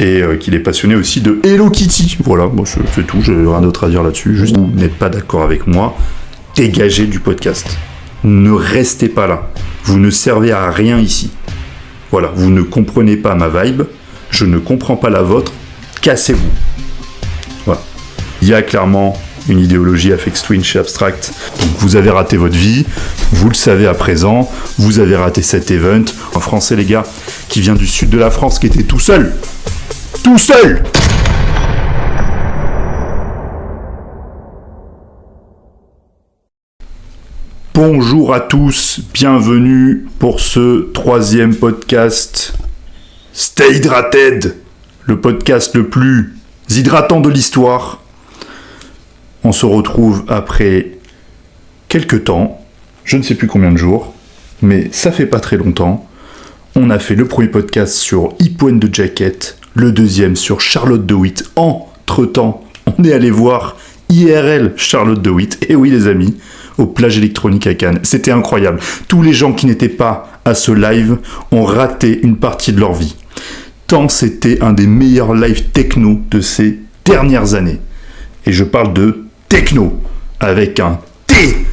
et qu'il est passionné aussi de Hello Kitty. Voilà, bon, c'est tout, j'ai rien d'autre à dire là-dessus. Juste, vous n'êtes pas d'accord avec moi, dégagez du podcast. Ne restez pas là. Vous ne servez à rien ici. Voilà, vous ne comprenez pas ma vibe, je ne comprends pas la vôtre, cassez-vous. Voilà. Il y a clairement une idéologie Aphex Twin chez Abstract. Donc vous avez raté votre vie, vous le savez à présent, vous avez raté cet event. Un Français, les gars, qui vient du sud de la France, qui était tout seul. Tout seul! Bonjour à tous, bienvenue pour ce 3e podcast Stay Hydrated, le podcast le plus hydratant de l'histoire. On se retrouve après quelques temps, je ne sais plus combien de jours, mais ça fait pas très longtemps. On a fait le premier podcast sur Hip and the Jacket, le deuxième sur Charlotte de Witt. Entre-temps, on est allé voir IRL Charlotte de Witt, et oui les amis, au Plage électronique à Cannes. C'était incroyable. Tous les gens qui n'étaient pas à ce live ont raté une partie de leur vie. Tant c'était un des meilleurs lives techno de ces dernières années. Et je parle de techno, avec un T.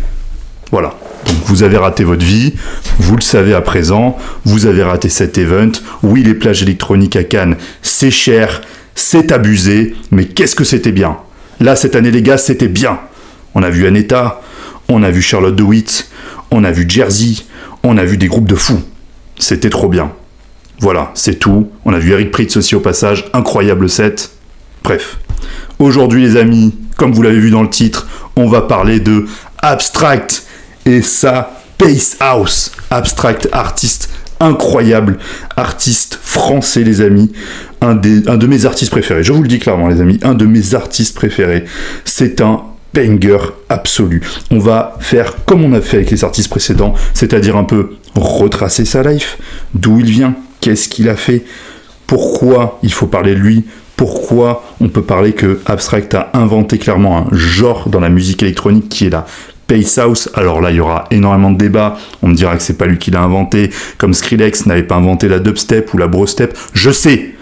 Voilà. Donc vous avez raté votre vie, vous le savez à présent, vous avez raté cet event. Oui, les plages électroniques à Cannes, c'est cher, c'est abusé, mais qu'est-ce que c'était bien. Là, cette année, les gars, c'était bien. On a vu Aneta, on a vu Charlotte de Witt, on a vu Jersey, on a vu des groupes de fous. C'était trop bien. Voilà, c'est tout. On a vu Eric Prydz aussi au passage, incroyable set. Bref. Aujourd'hui, les amis, comme vous l'avez vu dans le titre, on va parler de Abstract et sa Bass House. Abstract, artiste incroyable, artiste français, les amis. Un de mes artistes préférés. Je vous le dis clairement, les amis, un de mes artistes préférés. C'est un banger absolu. On va faire comme on a fait avec les artistes précédents, c'est-à-dire un peu retracer sa life, d'où il vient, qu'est-ce qu'il a fait, pourquoi il faut parler de lui, pourquoi on peut parler que Abstract a inventé clairement un genre dans la musique électronique qui est la Bass House. Alors là, il y aura énormément de débats. On me dira que c'est pas lui qui l'a inventé, comme Skrillex n'avait pas inventé la dubstep ou la brostep. Je sais.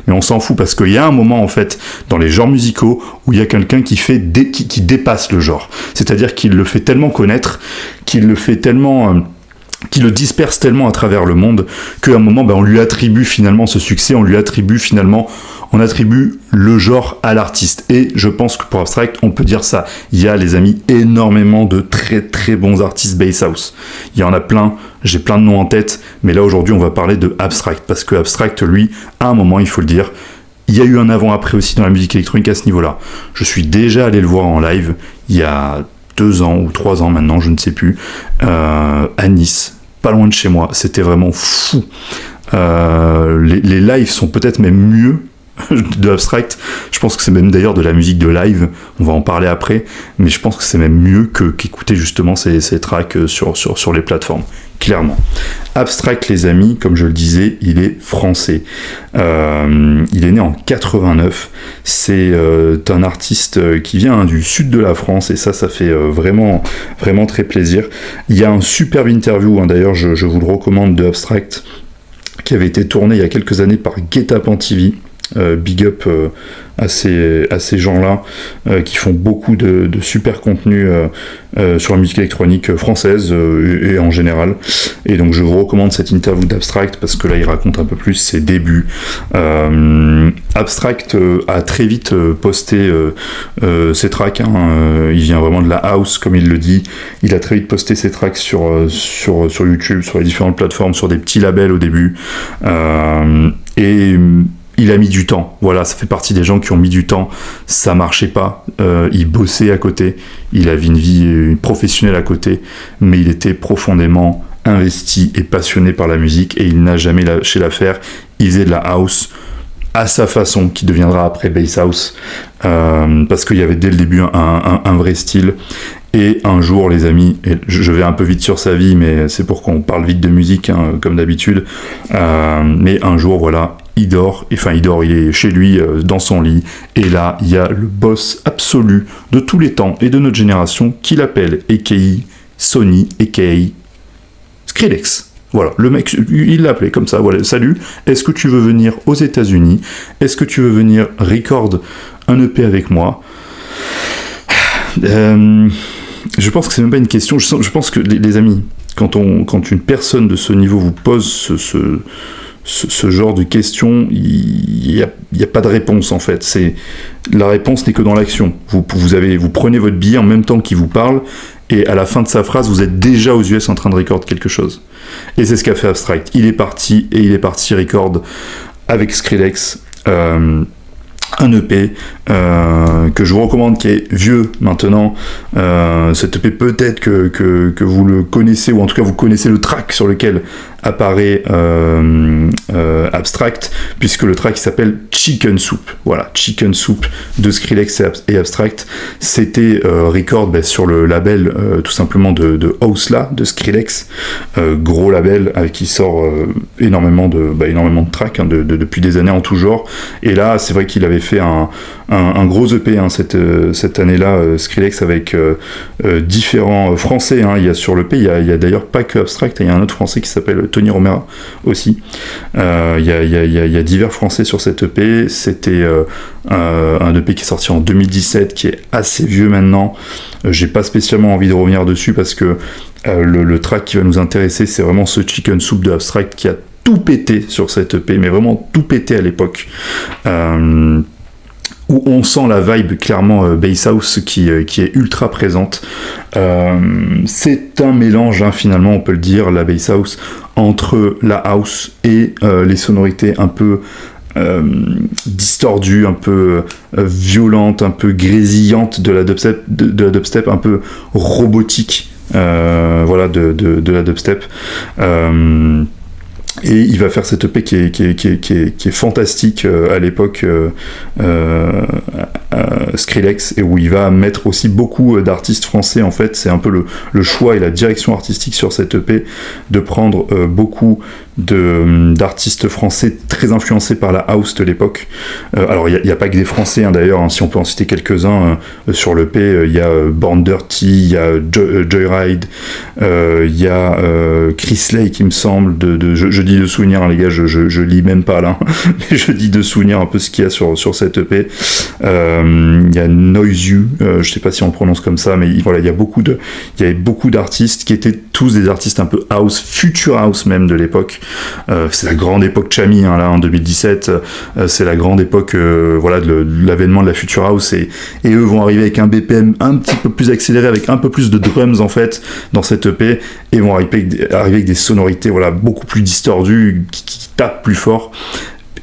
Mais on s'en fout parce qu'il y a un moment, en fait, dans les genres musicaux où il y a quelqu'un qui dépasse le genre. C'est-à-dire qu'il le fait tellement connaître, qu'il le disperse tellement à travers le monde qu'à un moment, on lui attribue finalement ce succès, on attribue le genre à l'artiste. Et je pense que pour Abstract, on peut dire ça. Il y a, les amis, énormément de très très bons artistes Bass House. Il y en a plein, j'ai plein de noms en tête, mais là aujourd'hui on va parler de Abstract, parce que Abstract, lui, à un moment, il faut le dire, il y a eu un avant-après aussi dans la musique électronique à ce niveau-là. Je suis déjà allé le voir en live, il y a 2 ans ou 3 ans maintenant, je ne sais plus, à Nice, pas loin de chez moi. C'était vraiment fou. Les lives sont peut-être même mieux de Abstract. Je pense que c'est même d'ailleurs de la musique de live, on va en parler après, mais je pense que c'est même mieux qu'écouter justement ces tracks sur les plateformes, clairement. Abstract, les amis, comme je le disais, il est français. Il est né en 89. C'est un artiste qui vient du sud de la France, et ça fait vraiment, vraiment très plaisir. Il y a un superbe interview, d'ailleurs, je vous le recommande, de Abstract, qui avait été tourné il y a quelques années par Guet-Apens TV. Big up à ces gens-là qui font beaucoup de super contenu sur la musique électronique française et en général. Et donc je vous recommande cette interview d'Abstract parce que là il raconte un peu plus ses débuts. Abstract a très vite posté ses tracks. Il vient vraiment de la house comme il le dit. Il a très vite posté ses tracks sur YouTube, sur les différentes plateformes, sur des petits labels au début. Et il a mis du temps, voilà, ça fait partie des gens qui ont mis du temps, ça marchait pas, il bossait à côté, il avait une vie professionnelle à côté, mais il était profondément investi et passionné par la musique, et il n'a jamais lâché l'affaire. Il faisait de la house à sa façon, qui deviendra après Bass House, parce qu'il y avait dès le début un vrai style. Et un jour, les amis, et je vais un peu vite sur sa vie, mais c'est pour qu'on parle vite de musique, comme d'habitude, mais un jour, voilà, il dort, il est chez lui, dans son lit, et là, il y a le boss absolu de tous les temps et de notre génération qui l'appelle, a.k.a. Sony, a.k.a. Skrillex. Voilà, le mec, il l'a appelé comme ça, voilà, salut, est-ce que tu veux venir aux États-Unis? Est-ce que tu veux venir record un EP avec moi? Je pense que c'est même pas une question, je pense que les amis, quand une personne de ce niveau vous pose ce genre de questions, il y a pas de réponse en fait. La réponse n'est que dans l'action. Vous prenez votre billet en même temps qu'il vous parle, et à la fin de sa phrase, vous êtes déjà aux US en train de record quelque chose. Et c'est ce qu'a fait Abstract. Il est parti record avec Skrillex. Un EP que je vous recommande, qui est vieux maintenant. Cet EP, peut-être que vous le connaissez, ou en tout cas vous connaissez le track sur lequel apparaît Abstract, puisque le track s'appelle Chicken Soup. Voilà, Chicken Soup de Skrillex et Abstract. C'était record sur le label tout simplement de Housla, de Skrillex, gros label avec qui sort énormément de tracks depuis des années en tout genre. Et là, c'est vrai qu'il avait fait un gros EP cette année-là, Skrillex, avec différents français. Il y a sur l'EP, il y a d'ailleurs pas que Abstract, il y a un autre français qui s'appelle Tony Romera aussi. Il y a divers français sur cet EP. C'était un EP qui est sorti en 2017, qui est assez vieux maintenant. J'ai pas spécialement envie de revenir dessus parce que le track qui va nous intéresser, c'est vraiment ce Chicken Soup de Abstract qui a tout pété sur cette EP, mais vraiment tout pété à l'époque. Où on sent la vibe clairement Bass House qui est ultra présente. C'est un mélange, finalement, on peut le dire, la Bass House, entre la house et les sonorités un peu distordues, un peu violentes, un peu grésillantes de la dubstep, un peu robotique, de la dubstep. Et il va faire cette EP qui est fantastique à l'époque, Skrillex, et où il va mettre aussi beaucoup d'artistes français. En fait, c'est un peu le choix et la direction artistique sur cette EP de prendre beaucoup d'artistes français très influencés par la house de l'époque. Alors il n'y a pas que des français d'ailleurs, si on peut en citer quelques-uns sur l'EP, il y a Born Dirty, il y a Joyride, il y a Chris Lake, il me semble, je dis de souvenir, les gars, je lis même pas là, mais je dis de souvenir un peu ce qu'il y a sur cette EP. Il y a Noise You, je sais pas si on le prononce comme ça, mais voilà, il y avait beaucoup d'artistes qui étaient tous des artistes un peu house, future house même de l'époque. C'est la grande époque Chami, là en 2017, c'est la grande époque de l'avènement de la future house, et eux vont arriver avec un BPM un petit peu plus accéléré, avec un peu plus de drums en fait dans cette EP, et vont arriver avec des sonorités beaucoup plus distordues, qui tapent plus fort.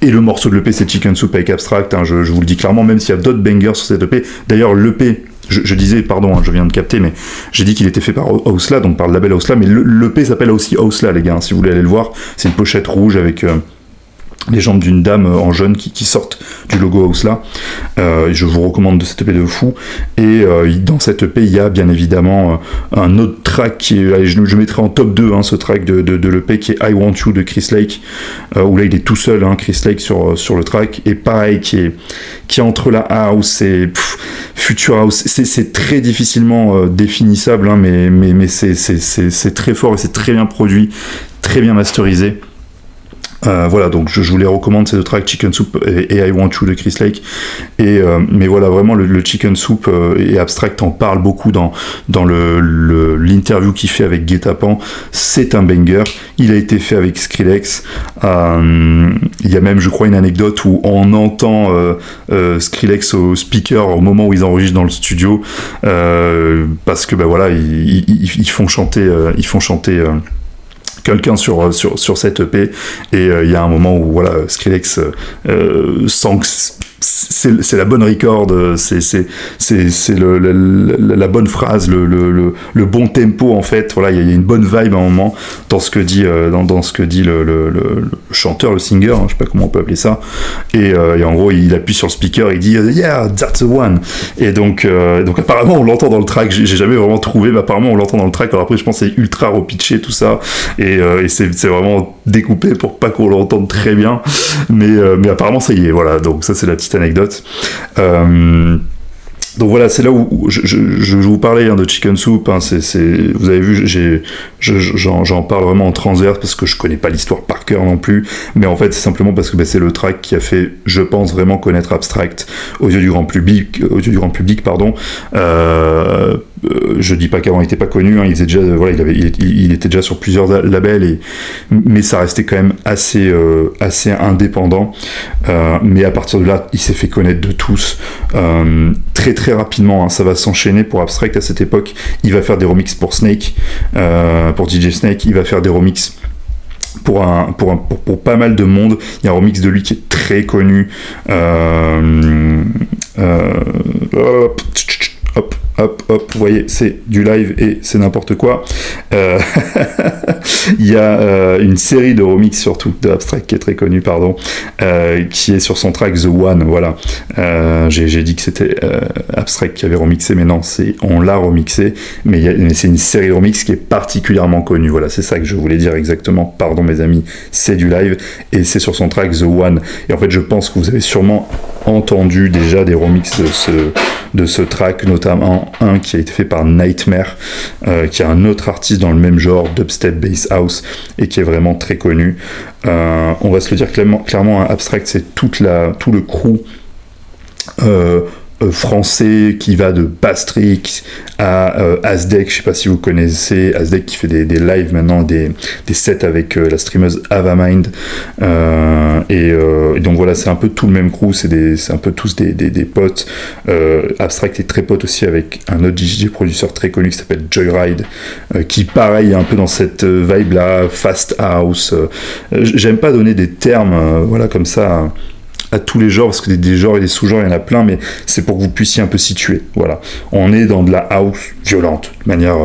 Et le morceau de l'EP, c'est Chicken Soup avec Abstract, je vous le dis clairement, même s'il y a d'autres bangers sur cette EP. D'ailleurs, l'EP, je disais, pardon, je viens de capter, mais j'ai dit qu'il était fait par Housla, donc par le label Housla, mais l'EP s'appelle aussi Housla, les gars, si vous voulez aller le voir. C'est une pochette rouge avec les jambes d'une dame en jaune qui sortent du logo Housla. Je vous recommande de cette EP de fou. Et dans cette EP, il y a bien évidemment un autre track qui est, je mettrai en top 2 ce track de l'EP, qui est I Want You de Chris Lake, où là il est tout seul, Chris Lake sur le track, et pareil, qui est entre la house et future house. C'est très difficilement définissable, mais c'est très fort et c'est très bien produit, très bien masterisé. Donc je vous les recommande, ces deux tracks, Chicken Soup et I Want You de Chris Lake. Mais voilà, vraiment le Chicken Soup et Abstract en parle beaucoup dans l'interview qu'il fait avec Guet-Apens. C'est un banger. Il a été fait avec Skrillex. Il y a même, je crois, une anecdote où on entend Skrillex au speaker au moment où ils enregistrent dans le studio, parce que ils font chanter quelqu'un sur cette EP, et il y a un moment où Skrillex sent que c'est la bonne record, c'est la bonne phrase, le bon tempo en fait. Il y a une bonne vibe à un moment dans ce que dit le chanteur, le singer, je sais pas comment on peut appeler ça, et en gros il appuie sur le speaker, il dit yeah, that's the one, et donc apparemment on l'entend dans le track. J'ai jamais vraiment trouvé, mais apparemment on l'entend dans le track. Alors après je pense que c'est ultra repitché tout ça, et c'est vraiment découpé pour pas qu'on l'entende très bien, mais apparemment ça y est, donc ça c'est la petite anecdote. Donc voilà, c'est là où je vous parlais de Chicken Soup. Vous avez vu, j'en parle vraiment en transverse parce que je connais pas l'histoire par cœur non plus. Mais en fait, c'est simplement parce que c'est le track qui a fait, je pense, vraiment connaître Abstract aux yeux du grand public. Je dis pas qu'avant il était pas connu. Il faisait déjà, il était déjà sur plusieurs labels, mais ça restait quand même assez indépendant. Mais à partir de là, il s'est fait connaître de tous. Très très rapidement, ça va s'enchaîner pour Abstract à cette époque. Il va faire des remixes pour Snake, pour DJ Snake. Il va faire des remixes pour pas mal de monde. Il y a un remix de lui qui est très connu. Hop, vous voyez, c'est du live et c'est n'importe quoi. Il y a une série de remix surtout de Abstract qui est très connue, qui est sur son track The One. Voilà. J'ai dit que c'était Abstract qui avait remixé, mais non, on l'a remixé. Mais c'est une série de remix qui est particulièrement connue. Voilà, c'est ça que je voulais dire exactement. Pardon mes amis, c'est du live et c'est sur son track The One. Et en fait, je pense que vous avez sûrement entendu déjà des remixes de ce track, notamment un qui a été fait par Nightmare, qui est un autre artiste dans le même genre, dubstep bass house, et qui est vraiment très connu. On va se le dire clairement, Abstract, c'est tout le crew français qui va de Bastrix à Asdek. Je sais pas si vous connaissez Asdek, qui fait des lives maintenant, des sets avec la streameuse Avamind, et donc voilà, c'est un peu tout le même crew, c'est un peu tous des potes. Abstract est très pote aussi avec un autre DJ producteur très connu qui s'appelle Joyride, qui pareil est un peu dans cette vibe là, fast house. J'aime pas donner des termes voilà comme ça à tous les genres, parce que des genres et des sous-genres, il y en a plein, mais c'est pour que vous puissiez un peu situer. Voilà. On est dans de la house violente, de manière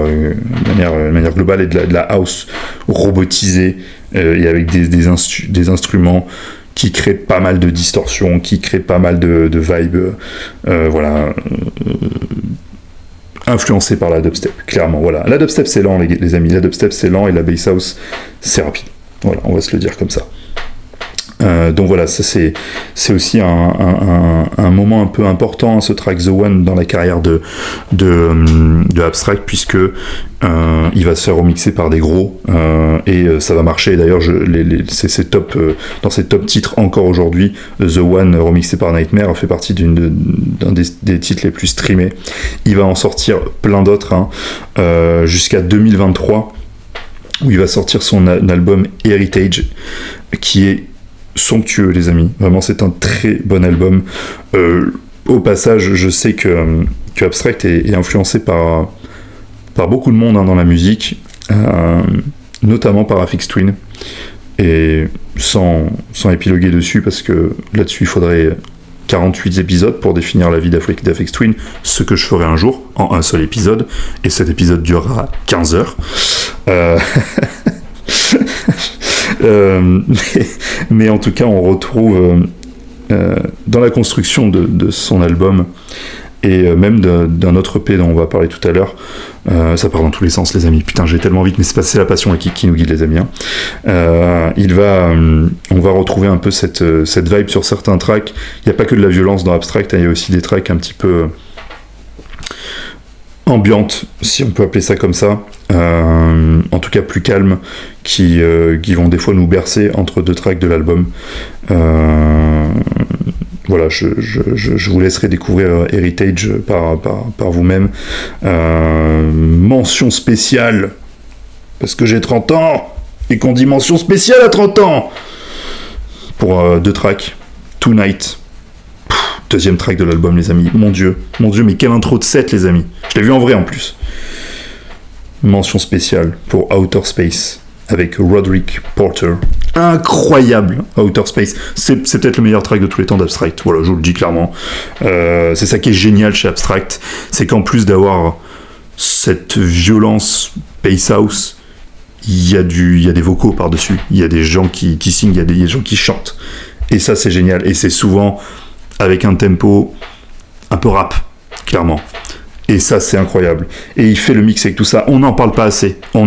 globale, et de la house robotisée, et avec des instruments qui créent pas mal de distorsions, qui créent pas mal de vibes, influencé par la dubstep, clairement. Voilà. La dubstep, c'est lent, les amis. La dubstep, c'est lent, et la bass house, c'est rapide. Voilà, on va se le dire comme ça. Donc voilà, ça c'est aussi un moment un peu important, ce track The One, dans la carrière de Abstract, puisque il va se faire remixer par des gros, et ça va marcher. D'ailleurs, c'est top, dans ces top titres encore aujourd'hui. The One remixé par Nightmare fait partie d'un des titres les plus streamés. Il va en sortir plein d'autres, jusqu'à 2023, où il va sortir son album Heritage, qui est somptueux, les amis. Vraiment, c'est un très bon album. Au passage, je sais que Abstract est influencé par beaucoup de monde dans la musique, notamment par Aphex Twin. Et sans épiloguer dessus, parce que là-dessus, il faudrait 48 épisodes pour définir la vie d'Aphex Twin, ce que je ferai un jour, en un seul épisode. Et cet épisode durera 15 heures. Mais en tout cas, on retrouve dans la construction de son album, et même d'un autre EP dont on va parler tout à l'heure, ça part dans tous les sens, les amis. Putain, j'ai tellement vite, mais c'est passé la passion qui nous guide, les amis. On va retrouver un peu cette vibe sur certains tracks. Il n'y a pas que de la violence dans Abstract, il y a aussi des tracks un petit peu ambiantes, si on peut appeler ça comme ça, en tout cas plus calmes, qui vont des fois nous bercer entre deux tracks de l'album. Voilà, je vous laisserai découvrir Heritage par vous-même. Mention spéciale, parce que j'ai 30 ans, et qu'on dit mention spéciale à 30 ans, pour deux tracks. Tonight, deuxième track de l'album, les amis. Mon dieu, mais quelle intro de set, les amis. Je l'ai vu en vrai en plus. Mention spéciale pour Outer Space, avec Roderick Porter. Incroyable, Outer Space. C'est peut-être le meilleur track de tous les temps d'Abstract. Voilà, je vous le dis clairement. C'est ça qui est génial chez Abstract, c'est qu'en plus d'avoir cette violence bass house, il y a des vocaux par-dessus. Il y a des gens qui signent, il y a des gens qui chantent. Et ça, c'est génial. Et c'est souvent avec un tempo un peu rap, clairement. Et ça, c'est incroyable. Et il fait le mix avec tout ça. On n'en parle pas assez. Il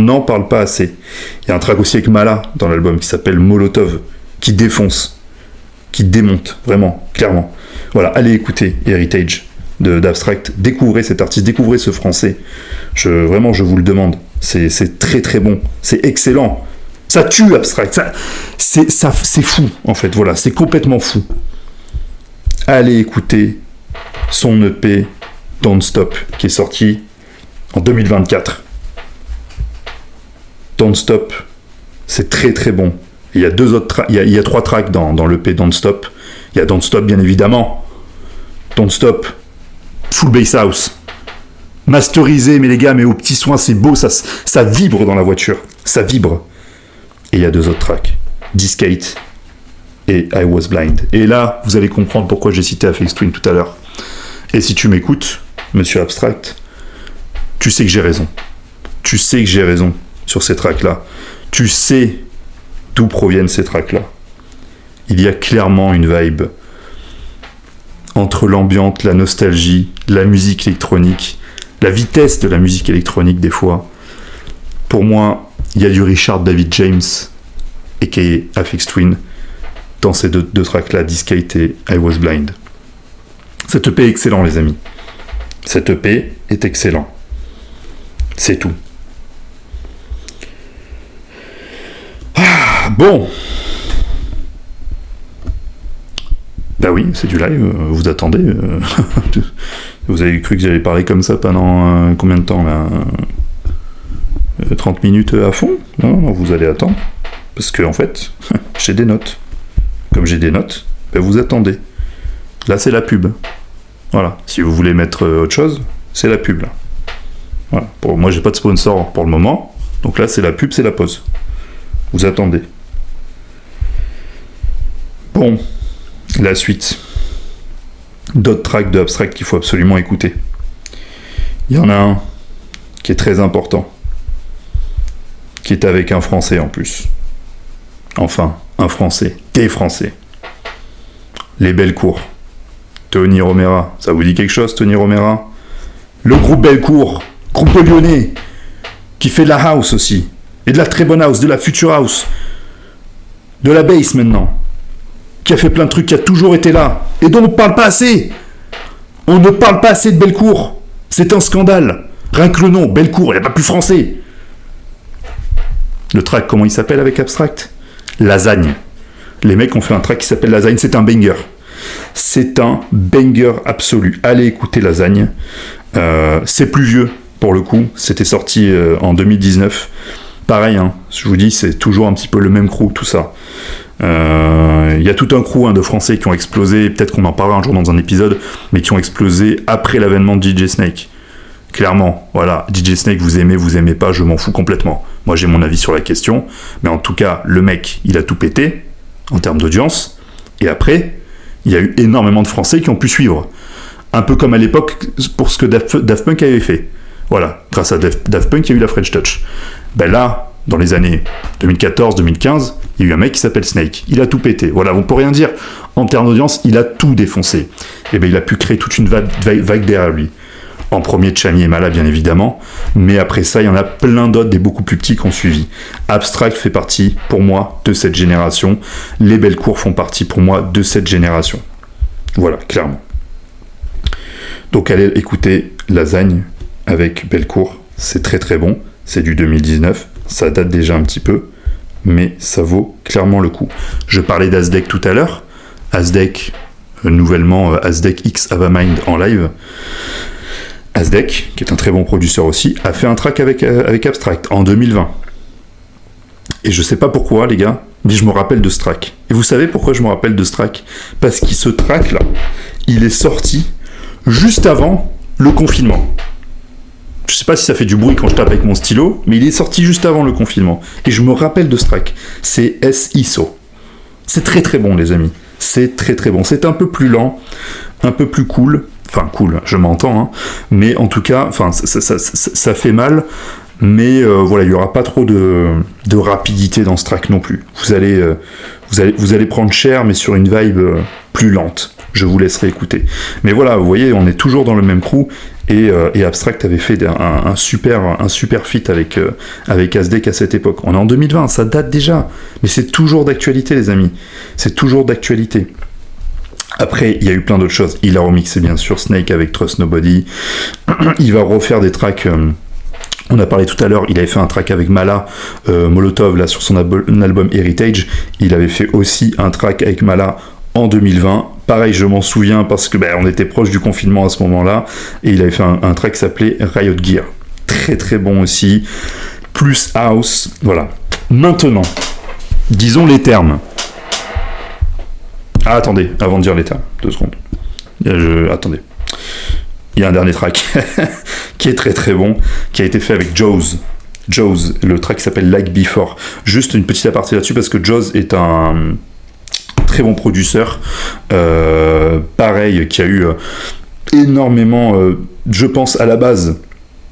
y a un track aussi avec Mala dans l'album qui s'appelle Molotov, qui défonce, qui démonte, vraiment, clairement. Voilà, allez écouter Heritage d'Abstract. Découvrez cet artiste, découvrez ce français. Vraiment, je vous le demande. C'est très très bon. C'est excellent. Ça tue Abstract. C'est fou, en fait. Voilà, c'est complètement fou. Allez écouter son EP Don't Stop, qui est sorti en 2024. Don't Stop, c'est très très bon. Il y a il y a 3 tracks dans l'EP Don't Stop. Il y a Don't Stop, bien évidemment. Don't Stop, full bass house. Masterisé, mais les gars, mais aux petits soins, c'est beau, ça vibre dans la voiture. Ça vibre. Et il y a 2 autres tracks. Discate et I Was Blind. Et là, vous allez comprendre pourquoi j'ai cité Aphex Twin tout à l'heure. Et si tu m'écoutes, monsieur Abstract, tu sais que j'ai raison. Tu sais que j'ai raison sur ces tracks-là. Tu sais d'où proviennent ces tracks-là. Il y a clairement une vibe entre l'ambiance, la nostalgie, la musique électronique, la vitesse de la musique électronique des fois. Pour moi, il y a du Richard David James, aka Aphex Twin, dans ces deux tracks-là, Discate et I Was Blind. Cet EP est excellent, les amis. Cet EP est excellent. C'est tout. Bon. Bah oui, c'est du live, vous attendez. Vous avez cru que j'allais parler comme ça pendant combien de temps là 30 minutes à fond? Non, vous allez attendre. Parce que en fait, j'ai des notes. Comme j'ai des notes, bah vous attendez. Là, c'est la pub. Voilà. Si vous voulez mettre autre chose, c'est la pub là. Voilà. Moi, j'ai pas de sponsor pour le moment. Donc là, c'est la pub, c'est la pause. Vous attendez. Bon, la suite. D'autres tracks de Abstract qu'il faut absolument écouter. Il y en a un qui est très important, qui est avec un Français en plus. Enfin, un Français, des Français. Les Bellecour. Tony Romera. Ça vous dit quelque chose, Tony Romera? Le groupe Bellecour, groupe lyonnais, qui fait de la house aussi. Et de la très bonne house, de la future house. De la bass maintenant. Qui a fait plein de trucs, qui a toujours été là. Et dont on ne parle pas assez. On ne parle pas assez de Bellecour. C'est un scandale. Rien que le nom, Bellecour, il n'y a pas plus français. Le track, comment il s'appelle avec Abstract? Lasagne. Les mecs ont fait un track qui s'appelle Lasagne, c'est un banger. C'est un banger absolu. Allez écouter Lasagne. C'est plus vieux, pour le coup. C'était sorti en 2019. Pareil, hein, je vous dis, c'est toujours un petit peu le même crew, tout ça. Il y a tout un crew de Français qui ont explosé, peut-être qu'on en parlera un jour dans un épisode, mais qui ont explosé après l'avènement de DJ Snake. Clairement, voilà, DJ Snake, vous aimez pas, je m'en fous complètement. Moi, j'ai mon avis sur la question, mais en tout cas, le mec, il a tout pété, en termes d'audience, et après, il y a eu énormément de Français qui ont pu suivre. Un peu comme à l'époque, pour ce que Daft Punk avait fait. Voilà, grâce à Daft Punk, il y a eu la French Touch. Ben là, dans les années 2014-2015, il y a eu un mec qui s'appelle Snake. Il a tout pété. Voilà, on peut rien dire. En termes d'audience, il a tout défoncé. Et ben il a pu créer toute une vague derrière lui. En premier, Chani et Mala, bien évidemment. Mais après ça, il y en a plein d'autres, des beaucoup plus petits qui ont suivi. Abstract fait partie, pour moi, de cette génération. Les Bellecour font partie, pour moi, de cette génération. Voilà, clairement. Donc allez écouter Lasagne avec Bellecour. C'est très très bon. C'est du 2019. Ça date déjà un petit peu. Mais ça vaut clairement le coup. Je parlais d'Azdek tout à l'heure. Azdek, nouvellement Azdek X Have a Mind en live. Azdek, qui est un très bon producteur aussi, a fait un track avec Abstract en 2020. Et je sais pas pourquoi, les gars, mais je me rappelle de ce track. Et vous savez pourquoi je me rappelle de ce track? Parce que ce track-là, il est sorti juste avant le confinement. Je sais pas si ça fait du bruit quand je tape avec mon stylo, mais il est sorti juste avant le confinement. Et je me rappelle de ce track. C'est SISO. C'est très très bon, les amis. C'est très très bon. C'est un peu plus lent, un peu plus cool. Enfin, cool, je m'entends, hein. Mais en tout cas, enfin, ça fait mal. Mais voilà, il n'y aura pas trop de rapidité dans ce track non plus. Vous allez prendre cher, mais sur une vibe plus lente. Je vous laisserai écouter. Mais voilà, vous voyez, on est toujours dans le même crew. Et Abstract avait fait un super feat avec Azdek à cette époque. On est en 2020, ça date déjà. Mais c'est toujours d'actualité, les amis. C'est toujours d'actualité. Après, il y a eu plein d'autres choses. Il a remixé bien sûr Snake avec Trust Nobody. Il va refaire des tracks. On a parlé tout à l'heure, il avait fait un track avec Mala, Molotov, là, sur son album Heritage. Il avait fait aussi un track avec Mala en 2020. Pareil, je m'en souviens parce que on était proche du confinement à ce moment-là. Et il avait fait un track qui s'appelait Riot Gear. Très très bon aussi. Plus house. Voilà. Maintenant, disons les termes. Ah, attendez, avant de dire les termes, 2 secondes. Attendez. Il y a un dernier track qui est très très bon, qui a été fait avec Jaws, le track qui s'appelle Like Before. Juste une petite aparté là-dessus parce que Jaws est un très bon producteur, pareil, qui a eu énormément, je pense à la base,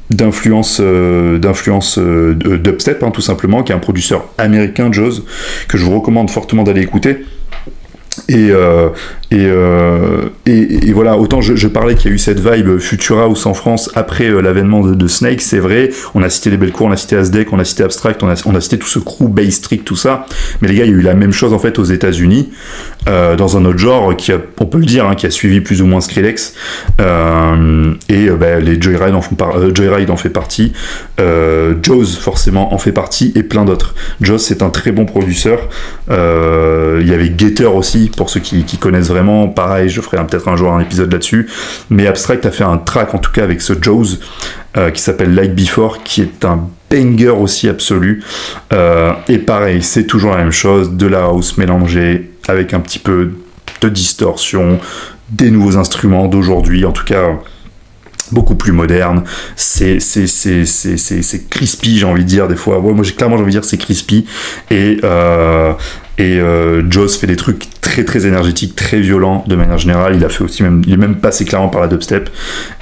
d'influence dubstep, tout simplement, qui est un producteur américain, Jaws, que je vous recommande fortement d'aller écouter. Et voilà, autant je parlais qu'il y a eu cette vibe Future House en France après l'avènement de Snake, c'est vrai, on a cité les Belcourt, on a cité Asdec, on a cité Abstract, on a cité tout ce crew, Bay Street, tout ça, mais les gars, il y a eu la même chose en fait aux États-Unis, dans un autre genre on peut le dire, qui a suivi plus ou moins Skrillex, les Joyride en fait partie, Jaws forcément en fait partie, et plein d'autres. Jaws, c'est un très bon producteur. Il y avait Gator aussi, pour ceux qui connaissent vraiment, pareil, je ferai peut-être un jour un épisode là-dessus, mais Abstract a fait un track en tout cas avec ce Jaws qui s'appelle Like Before, qui est un banger aussi absolu, et pareil, c'est toujours la même chose, de la house mélangée avec un petit peu de distorsion, des nouveaux instruments d'aujourd'hui, en tout cas beaucoup plus moderne, c'est crispy, j'ai envie de dire des fois. Ouais, moi j'ai envie de dire c'est crispy, et Jaws fait des trucs très très énergétiques, très violents de manière générale. Il a fait aussi il est même passé clairement par la dubstep,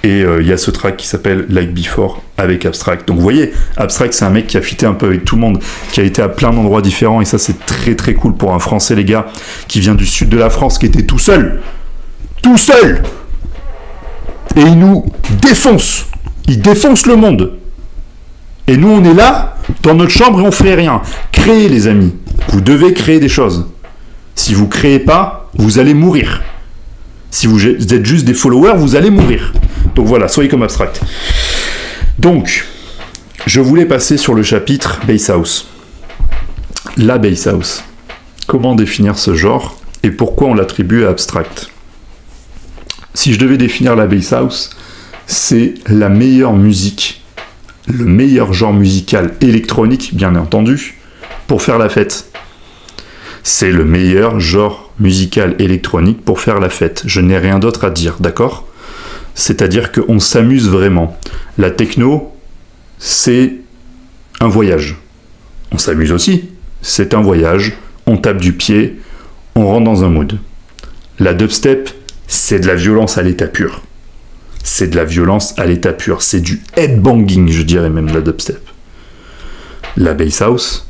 et il y a ce track qui s'appelle Like Before avec Abstract. Donc vous voyez, Abstract, c'est un mec qui a fité un peu avec tout le monde, qui a été à plein d'endroits différents, et ça c'est très très cool pour un Français, les gars, qui vient du sud de la France, qui était tout seul, et il nous défonce. Il défonce le monde. Et nous, on est là, dans notre chambre, et on fait rien. Créez, les amis. Vous devez créer des choses. Si vous créez pas, vous allez mourir. Si vous êtes juste des followers, vous allez mourir. Donc voilà, soyez comme Abstract. Donc, je voulais passer sur le chapitre Bass House. La Bass House. Comment définir ce genre et pourquoi on l'attribue à Abstract ? Si je devais définir la Bass House, c'est la meilleure musique, le meilleur genre musical électronique, bien entendu, pour faire la fête. C'est le meilleur genre musical électronique pour faire la fête. Je n'ai rien d'autre à dire, d'accord ? C'est-à-dire qu'on s'amuse vraiment. La techno, c'est un voyage. On s'amuse aussi, c'est un voyage. On tape du pied, on rentre dans un mood. La dubstep, c'est de la violence à l'état pur. C'est de la violence à l'état pur. C'est du headbanging, je dirais même, la dubstep. La bass house,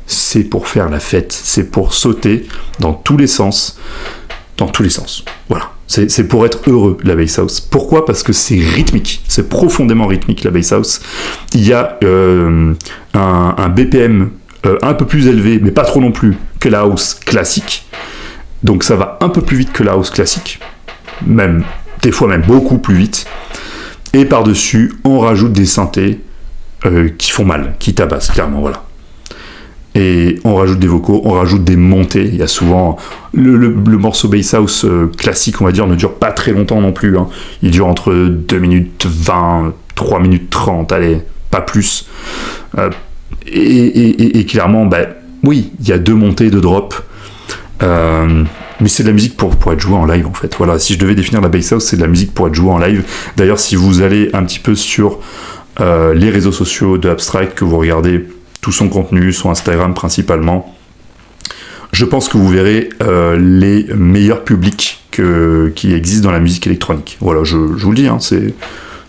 c'est pour faire la fête. C'est pour sauter dans tous les sens. Dans tous les sens. Voilà. C'est pour être heureux, la bass house. Pourquoi ? Parce que c'est rythmique. C'est profondément rythmique, la bass house. Il y a un BPM un peu plus élevé, mais pas trop non plus, que la house classique. Donc ça va un peu plus vite que la house classique, même des fois même beaucoup plus vite. Et par-dessus, on rajoute des synthés qui font mal, qui tabassent, clairement, voilà. Et on rajoute des vocaux, on rajoute des montées. Il y a souvent le morceau bass house classique, on va dire, ne dure pas très longtemps non plus. Il dure entre 2 minutes 20, 3 minutes 30, allez, pas plus. Et clairement, oui, il y a 2 montées, 2 drops. Mais c'est de la musique pour être jouée en live, en fait. Voilà, si je devais définir la bass house, c'est de la musique pour être jouée en live. D'ailleurs, si vous allez un petit peu sur les réseaux sociaux de Abstract, que vous regardez tout son contenu, son Instagram principalement, je pense que vous verrez les meilleurs publics qui existent dans la musique électronique. Voilà, je vous le dis,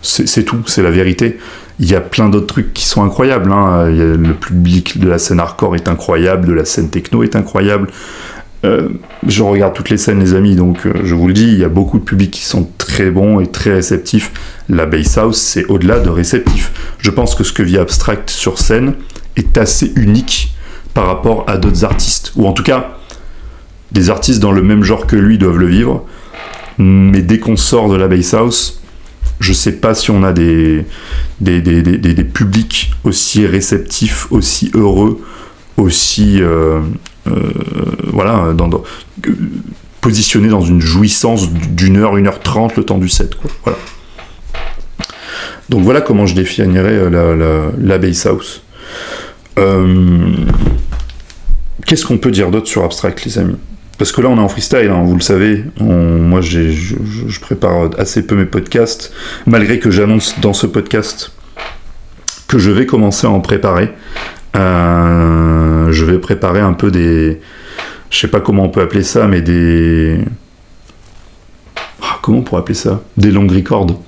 c'est tout, c'est la vérité. Il y a plein d'autres trucs qui sont incroyables. Le public de la scène hardcore est incroyable, de la scène techno est incroyable. Je regarde toutes les scènes, les amis, donc je vous le dis, il y a beaucoup de publics qui sont très bons et très réceptifs. La bass house, c'est au-delà de réceptif. Je pense que ce que vit Abstract sur scène est assez unique par rapport à d'autres artistes, ou en tout cas des artistes dans le même genre que lui doivent le vivre, mais dès qu'on sort de la bass house, je sais pas si on a des publics aussi réceptifs, aussi heureux, aussi voilà, positionnés dans une jouissance d'une heure, 1h30 le temps du set, quoi. Voilà. Donc voilà comment je définirais la bass house. Qu'est-ce qu'on peut dire d'autre sur Abstract, les amis? Parce que là, on est en freestyle, hein, vous le savez. Moi, je prépare assez peu mes podcasts, malgré que j'annonce dans ce podcast que je vais commencer à en préparer. Je vais préparer un peu des... Je sais pas comment on peut appeler ça, mais des... Comment on pourrait appeler ça? Des long records.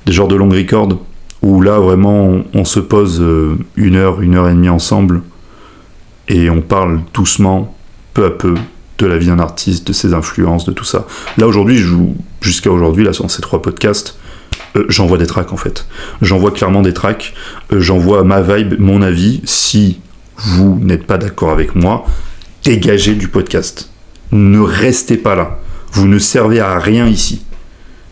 Des genres de long records, où là, vraiment, on se pose 1 heure, 1h30 ensemble, et on parle doucement, peu à peu, de la vie d'un artiste, de ses influences, de tout ça. Là, aujourd'hui, jusqu'à aujourd'hui, là, sur ces 3 podcasts, j'envoie des tracks, en fait. J'envoie clairement des tracks, j'envoie ma vibe, mon avis. Si vous n'êtes pas d'accord avec moi, dégagez du podcast. Ne restez pas là. Vous ne servez à rien ici.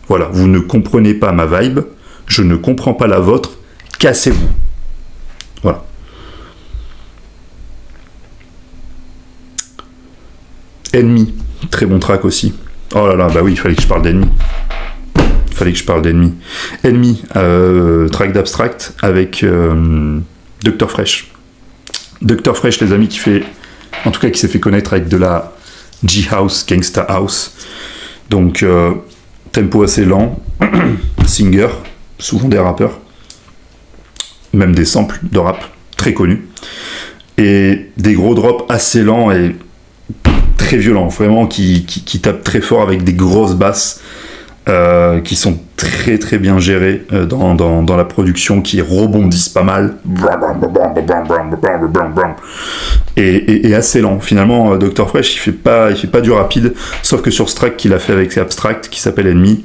Voilà, vous ne comprenez pas ma vibe, je ne comprends pas la vôtre, cassez-vous. Voilà. Ennemi, très bon track aussi. Oh là là, bah oui, il fallait que je parle d'Ennemi. Ennemi, track d'Abstract avec Dr. Fresh. Dr. Fresh, les amis, qui s'est fait connaître avec de la G-House, Gangsta House. Donc, tempo assez lent, singer, souvent des rappeurs, même des samples de rap très connus, et des gros drops assez lents et très violents, vraiment qui tapent très fort avec des grosses basses qui sont très très bien gérées dans la production, qui rebondissent pas mal et assez lent. Finalement, Dr. Fresh il fait pas du rapide, sauf que sur ce track qu'il a fait avec Abstract qui s'appelle Ennemi,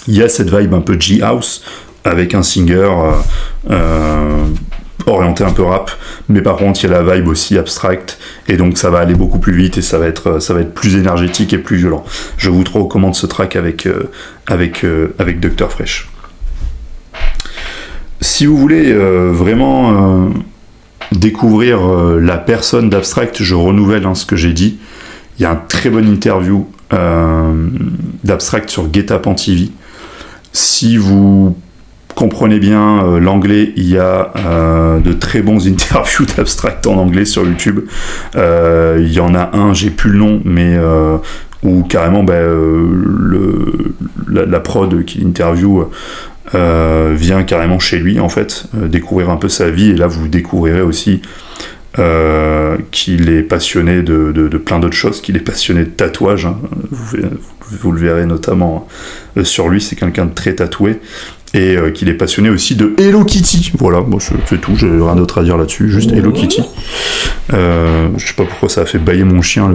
il y a cette vibe un peu G-House avec un singer orienté un peu rap, mais par contre il y a la vibe aussi Abstract, et donc ça va aller beaucoup plus vite et ça va être plus énergétique et plus violent. Je vous recommande ce track avec Dr. Fresh. Si vous voulez vraiment découvrir la personne d'Abstract, je renouvelle ce que j'ai dit. Il y a un très bonne interview d'Abstract sur Guet-apens TV. Si vous comprenez bien l'anglais, il y a de très bons interviews d'Abstract en anglais sur YouTube. Il y en a un, j'ai plus le nom, mais où carrément la prod qui l'interview vient carrément chez lui, en fait, découvrir un peu sa vie, et là vous découvrirez aussi qu'il est passionné de plein d'autres choses, qu'il est passionné de tatouage, hein. Vous le verrez notamment sur lui, c'est quelqu'un de très tatoué, et qu'il est passionné aussi de Hello Kitty. Voilà, bon, c'est tout, j'ai rien d'autre à dire là-dessus, juste Hello Kitty. Je sais pas pourquoi ça a fait bâiller mon chien,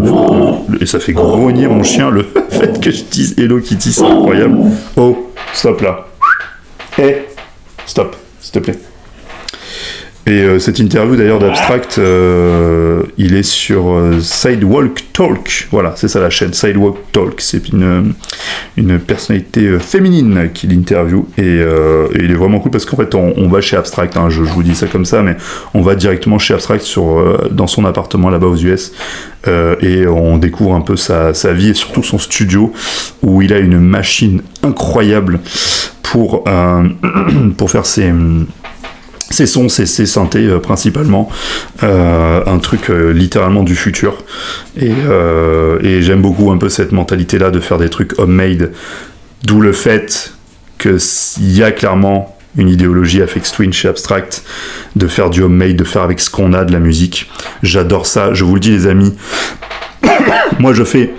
et ça fait grogner mon chien, le fait que je dise Hello Kitty, c'est incroyable. Oh, stop là. Stop, s'il te plaît. Et cette interview d'ailleurs d'Abstract, il est sur Sidewalk Talk. Voilà, c'est ça la chaîne, Sidewalk Talk. C'est une personnalité féminine qui l'interview. Et il est vraiment cool parce qu'en fait, on va chez Abstract. Hein, je vous dis ça comme ça, mais on va directement chez Abstract dans son appartement là-bas aux US. Et on découvre un peu sa vie et surtout son studio où il a une machine incroyable pour faire ses sons, ses synthés principalement, un truc littéralement du futur, et j'aime beaucoup un peu cette mentalité là de faire des trucs homemade, d'où le fait qu'il y a clairement une idéologie Aphex Twin chez Abstract, de faire du homemade, de faire avec ce qu'on a de la musique. J'adore ça, je vous le dis les amis, moi je fais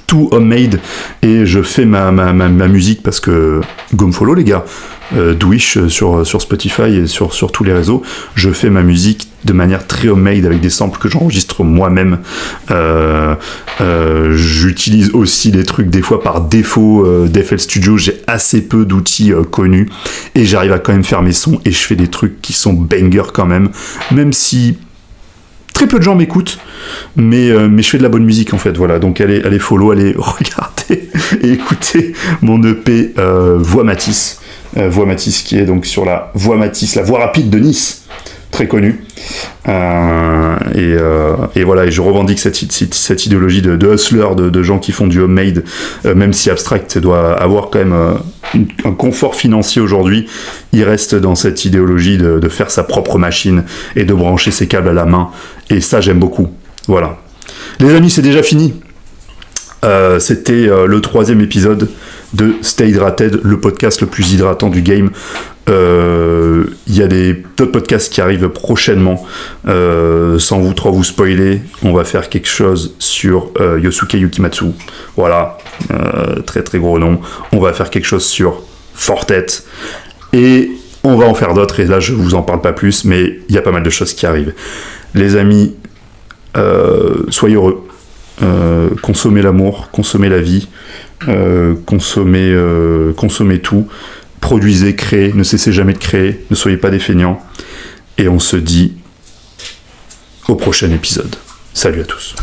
tout homemade et je fais ma musique parce que go me follow les gars, Dwish sur Spotify et sur tous les réseaux, je fais ma musique de manière très homemade avec des samples que j'enregistre moi-même. J'utilise aussi des trucs des fois par défaut d'FL Studio, j'ai assez peu d'outils connus et j'arrive à quand même faire mes sons et je fais des trucs qui sont bangers quand même si très peu de gens m'écoutent, mais je fais de la bonne musique en fait, voilà. Donc allez follow, allez regarder et écouter mon EP Voix Matisse. Voix Matisse qui est donc sur la Voie Matisse, la voie rapide de Nice, très connue. Et voilà, et je revendique cette idéologie de hustler, de gens qui font du homemade, même si Abstract doit avoir quand même un confort financier aujourd'hui, il reste dans cette idéologie de faire sa propre machine et de brancher ses câbles à la main, et ça j'aime beaucoup. Voilà. Les amis, c'est déjà fini. C'était le 3e épisode de Stay Hydrated, le podcast le plus hydratant du game. Il y a d'autres podcasts qui arrivent prochainement, sans vous spoiler. On va faire quelque chose sur Yosuke Yukimatsu, voilà, très très gros nom. On va faire quelque chose sur Fortet, et on va en faire d'autres, et là je vous en parle pas plus, mais il y a pas mal de choses qui arrivent. Les amis, soyez heureux, consommez l'amour, consommez la vie, consommez tout. Produisez, créez, ne cessez jamais de créer, ne soyez pas des feignants, et on se dit au prochain épisode. Salut à tous.